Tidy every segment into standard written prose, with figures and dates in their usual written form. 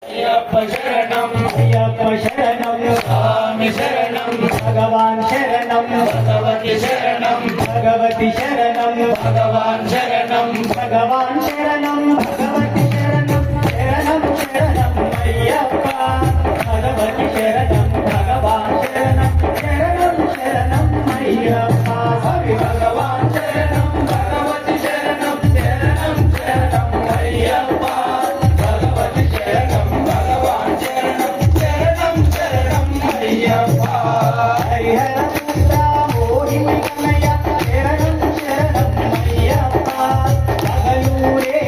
అయ్యప్ప శరణం అయ్యప్ప శరణం స్వామి శరణం భగవాన్ శరణం భగవతి శరణం భగవతి శరణం భగవాన్ శరణం భగవాన్ శరణం భగవతి శరణం శరణం శరణం అయ్యప్ప భగవతి శరణం భగవాన్ శరణం శరణం శరణం అయ్యప్ప హరి భగవాన్ శరణం భగవతి శరణం శరణం శరణం అయ్యప్ప భగవతి శరణం భగవాన్ శరణం శరణం శరణం అయ్యప్ప హరిహర మోహిని కన్నయ్య శరణం శరణం అయ్యప్ప పగలూరే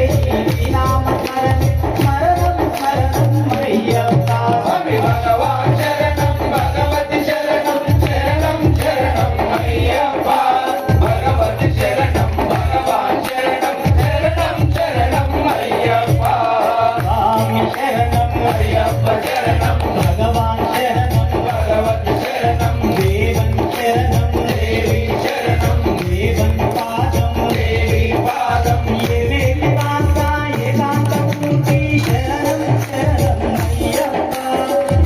ఈ నామ స్మరణే స్మరణం స్మరణం అయ్యప్ప హరి భగవాన్ శరణం భగవతి శరణం శరణం శరణం అయ్యప్ప భగవతి శరణం భగవాన్ శరణం శరణం శరణం అయ్యప్ప స్వామి శరణం అయ్యప్ప శరణం భగవాన్ శరణం భగవతి శరణం దేవన్ శరణం దేవి శరణం దేవన్ పాదం దేవి పాదం ఏవే నివాస ఏకాంతమూర్తి శరణం శరణం అయ్యప్ప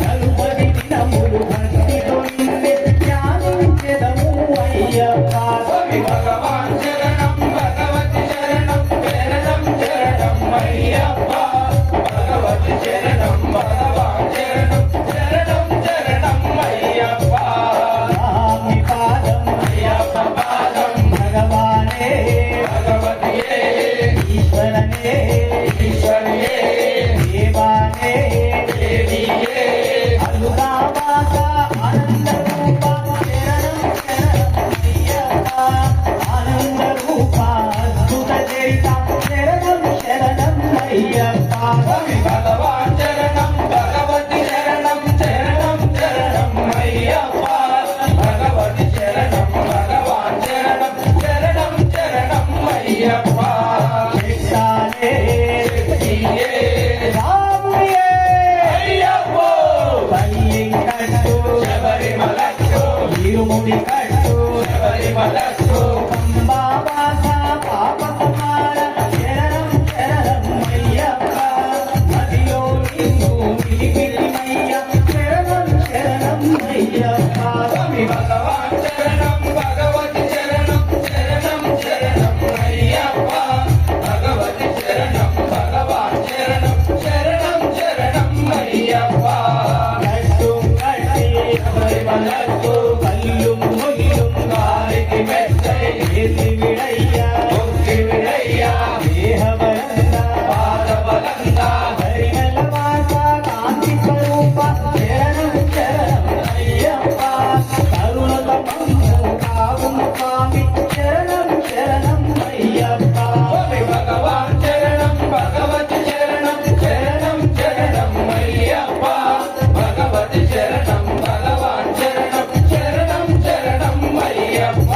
నలుపది దినములు భక్తితో నిన్నే ధ్యానించెదము అయ్యప్ప స్వామి భగవాన్ శరణం భగవతి శరణం శరణం శరణం అయ్యప్ప భగవతి శరణం భగవాన్ శరణం శరణం శరణం అయ్యప్ప స్వామి పాదం అయ్యప్ప పాదం భగవానే భగవతియే ఈశ్వరనే ఈశ్వరియే దేవానే దేవియే అలుగావాస ఆనంద రూప శరణం శరణం అయ్యప్ప ఆనంద రూప అద్భుత చరిత శరణం శరణం అయ్యప్ప స్వామి భగవాన్ శరణం భగవతి శరణం శరణం శరణం అయ్యప్ప భగవతి శరణం భగవాన్ శరణం శరణం శరణం అయ్యప్ప శక్తానే శక్తియే రాముయే అయ్యప్ప పల్లింకట్టు శబరిమలట్టు ఇరుముడి కట్టు శబరిమలట్టు అంబావాస పాప సంహార శరణం శరణం అయ్యప్ప మదిలో నిన్ను మిలిగిలిమయ్య శరణం శరణం అయ్యప్ప స్వామి భగవాన్ శరణం భగవతి శరణం శరణం శరణం అయ్యప్ప భగవతి శరణం భగవాన్ శరణం శరణం శరణం అయ్యప్ప కట్టు కట్టి శబరిమలట్టు కల్లుం ముల్లుం గాలికి మెచ్చై ఎత్తి విడయ్య ఒక్కి విడయ్య దేహబలంద పాదబలంద హరిమలవాస కాంతి స్వరూప శరణం శరణం అయ్యప్ప కరుణ తపంసు కావుం స్వామి శరణం శరణం అయ్యప్ప స్వామి భగవాన్ శరణం భగవతి శరణం శరణం శరణం అయ్యప్ప భగవతి శరణం భగవాన్ శరణం శరణం శరణం అయ్యప్ప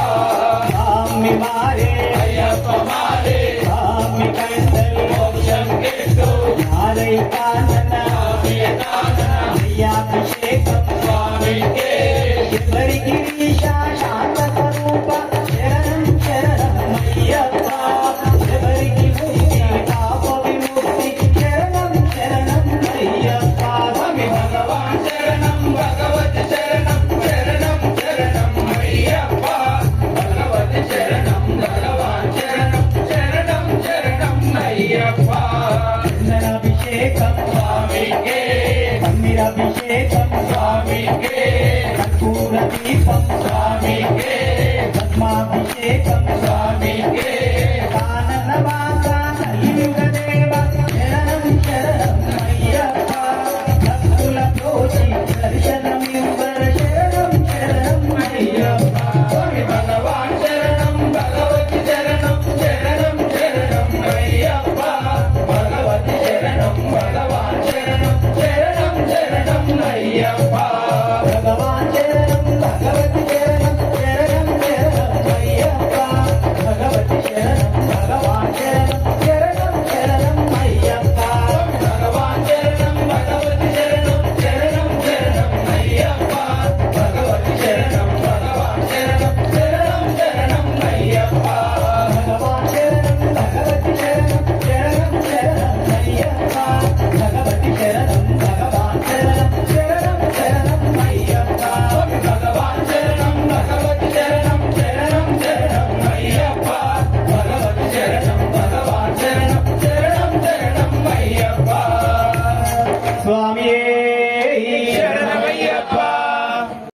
స్వామి మారే అయ్యప్ప మారే స్వామి కండల్ మోక్షం కెట్టు నారై కానన అభియనాన అయ్యాభిషేకం స్వామికే శబరి గిరీశ శాంత స్వరూప శరణం శరణం అయ్యప్ప శబరికి ముక్తి పాప విముక్తి శరణం శరణం అయ్యప్ప స్వామి భగవాన్ శరణం భగవతి శరణం శరణం శరణం అయ్యప్ప భగవతి శరణం భగవాన్ శరణం శరణం శరణం అయ్యప్ప చందనాభిషేకం స్వామికే పన్నీరాభిషేకం స్వామికే కర్పూర దీపం స్వామికే పద్మాభిషేకం స్వామికే కాననవాస కలియుగ దేవ శరణం శరణం అయ్యప్ప భక్తుల తోచి దర్శనం ఇవ్వర శరణం శరణం అయ్యప్ప స్వామి భగవాన్ శరణం భగవతి శరణం శరణం శరణం అయ్యప్ప భగవతి శరణం భగవాన్ శరణం శరణం శరణం అయ్యప్ప భగవాన్ శరణం భగవతి శరణం శరణం శరణం అయ్యప్ప స్వామియే